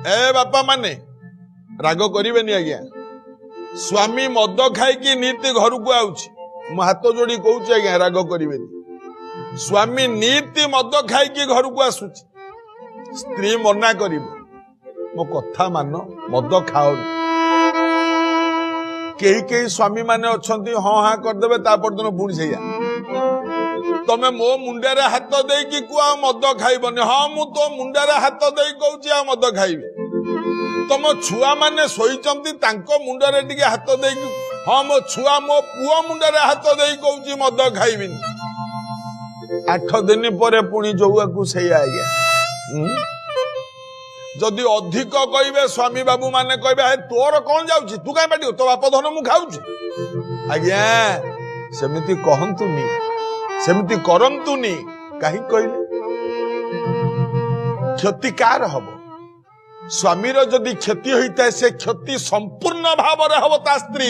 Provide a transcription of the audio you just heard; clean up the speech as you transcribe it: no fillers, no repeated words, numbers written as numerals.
ए बापा माने राग करेनि आज्ञा स्वामी मद खाई नीति घर को आउछि हाथ जोड़ी कहूँ आज्ञा राग करेनि स्वामी नीति मद खाई घर को आसुछि स्त्री मना कर मो कथा मान मद खाओ कई स्वामी माने अच्छी हाँ हाँ करदे तापरदिन पुणी से तमे मो मुंडारे हाथ दे कि कुआ मद खाइबनी हाँ मु तो मुंडारे हाथ दे कहूँ आ मद खाइबे तम छुआ माने शोइचंती तांको मुंडारे टिके हाथ दे हाँ मो छुआ मो पुओ मुंडारे हाथ दे कहूँ मद खाइबिनी 8 दिन पर पुणी जोआ को से आज्ञा जदि अधिक कहे स्वामी बाबू माने कहे तोर कौन जाऊँ तू कहीं पाटी तो बाप धन मु खाऊँ आज्ञा सेमिति कहंतुनी सेमिति करंतुनी कहीं कहले क्षति कार हब स्वामीर जदि क्षति होता है से क्षति संपूर्ण भाव हम ता स्त्री